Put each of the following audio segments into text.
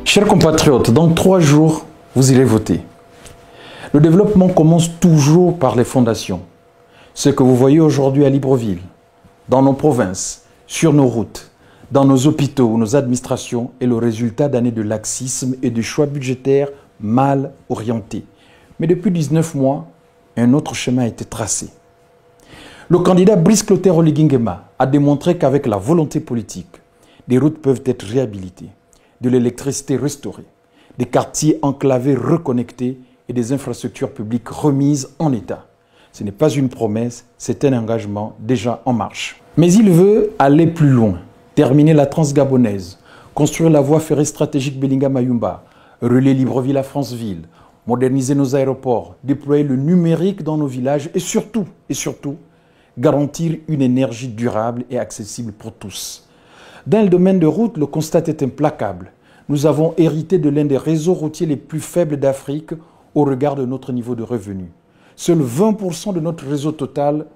Chers compatriotes, dans 3 jours, vous irez voter. Le développement commence toujours par les fondations. Ce que vous voyez aujourd'hui à Libreville, dans nos provinces, sur nos routes, dans nos hôpitaux ou nos administrations est le résultat d'années de laxisme et de choix budgétaires mal orientés. Mais depuis 19 mois, un autre chemin a été tracé. Le candidat Brice Clotaire Oligui Nguema a démontré qu'avec la volonté politique, des routes peuvent être réhabilitées, de l'électricité restaurée, des quartiers enclavés reconnectés et des infrastructures publiques remises en état. Ce n'est pas une promesse, c'est un engagement déjà en marche. Mais il veut aller plus loin, terminer la Transgabonaise, construire la voie ferrée stratégique Belinga-Mayumba, relier Libreville à Franceville, moderniser nos aéroports, déployer le numérique dans nos villages et surtout, garantir une énergie durable et accessible pour tous. Dans le domaine de route, le constat est implacable. Nous avons hérité de l'un des réseaux routiers les plus faibles d'Afrique au regard de notre niveau de revenus. Seuls 20% de notre réseau total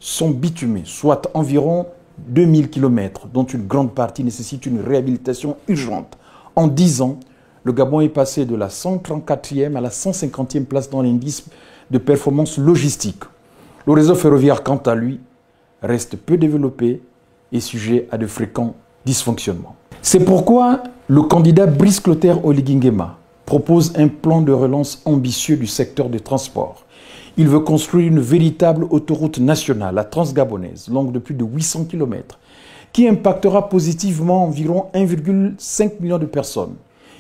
sont bitumés, soit environ 2000 km, dont une grande partie nécessite une réhabilitation urgente. En 10 ans, le Gabon est passé de la 134e à la 150e place dans l'indice de performance logistique. Le réseau ferroviaire, quant à lui, reste peu développé et sujet à de fréquents dysfonctionnements. C'est pourquoi le candidat Brice Clotaire Oligui Nguema propose un plan de relance ambitieux du secteur des transports. Il veut construire une véritable autoroute nationale, la Transgabonaise, longue de plus de 800 km, qui impactera positivement environ 1,5 million de personnes.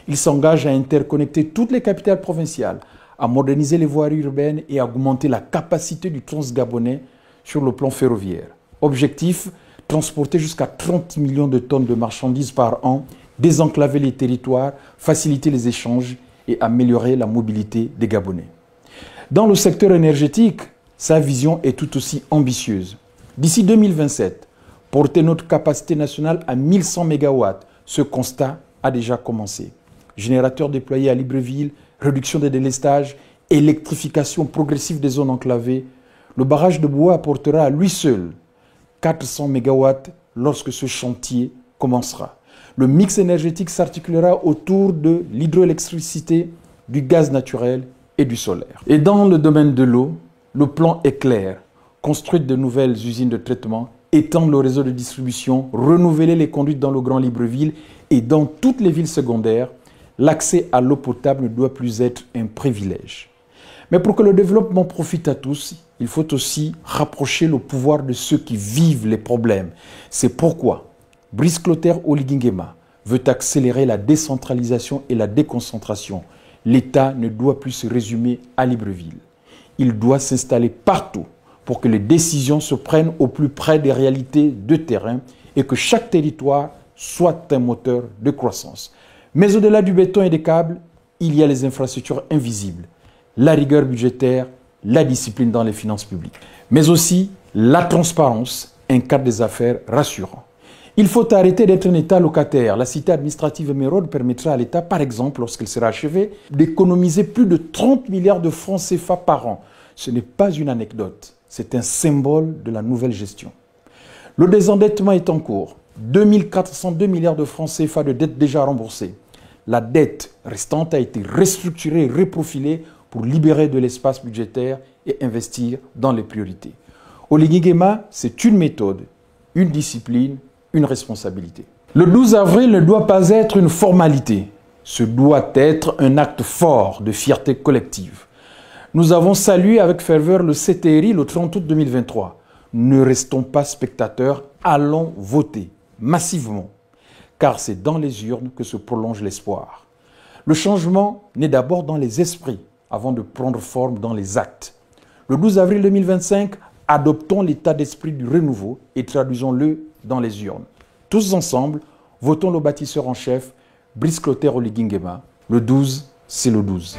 Il s'engage à interconnecter toutes les capitales provinciales, à moderniser les voiries urbaines et à augmenter la capacité du Transgabonais sur le plan ferroviaire. Objectif, transporter jusqu'à 30 millions de tonnes de marchandises par an, désenclaver les territoires, faciliter les échanges et améliorer la mobilité des Gabonais. Dans le secteur énergétique, sa vision est tout aussi ambitieuse. D'ici 2027, porter notre capacité nationale à 1100 MW, ce constat a déjà commencé. Générateurs déployés à Libreville, réduction des délestages, électrification progressive des zones enclavées, le barrage de Bois apportera à lui seul 400 MW lorsque ce chantier commencera. Le mix énergétique s'articulera autour de l'hydroélectricité, du gaz naturel et du solaire. Et dans le domaine de l'eau, le plan est clair. Construire de nouvelles usines de traitement, étendre le réseau de distribution, renouveler les conduites dans le Grand Libreville et dans toutes les villes secondaires, l'accès à l'eau potable ne doit plus être un privilège. Mais pour que le développement profite à tous, il faut aussi rapprocher le pouvoir de ceux qui vivent les problèmes. C'est pourquoi Brice Clotaire Oligui Nguema veut accélérer la décentralisation et la déconcentration. L'État ne doit plus se résumer à Libreville. Il doit s'installer partout pour que les décisions se prennent au plus près des réalités de terrain et que chaque territoire soit un moteur de croissance. Mais au-delà du béton et des câbles, il y a les infrastructures invisibles, la rigueur budgétaire, la discipline dans les finances publiques, mais aussi la transparence, un cadre des affaires rassurant. Il faut arrêter d'être un État locataire. La cité administrative émeraude permettra à l'État, par exemple, lorsqu'elle sera achevée, d'économiser plus de 30 milliards de francs CFA par an. Ce n'est pas une anecdote, c'est un symbole de la nouvelle gestion. Le désendettement est en cours. 2402 milliards de francs CFA de dettes déjà remboursées. La dette restante a été restructurée et reprofilée pour libérer de l'espace budgétaire et investir dans les priorités. Oligui Nguema, c'est une méthode, une discipline, une responsabilité. Le 12 avril ne doit pas être une formalité. Ce doit être un acte fort de fierté collective. Nous avons salué avec ferveur le CTRI le 30 août 2023. Ne restons pas spectateurs, allons voter massivement, car c'est dans les urnes que se prolonge l'espoir. Le changement naît d'abord dans les esprits, avant de prendre forme dans les actes. Le 12 avril 2025, adoptons l'état d'esprit du renouveau et traduisons-le dans les urnes. Tous ensemble, votons le bâtisseur en chef, Brice Clotaire Oligui Nguema. Le 12, c'est le 12.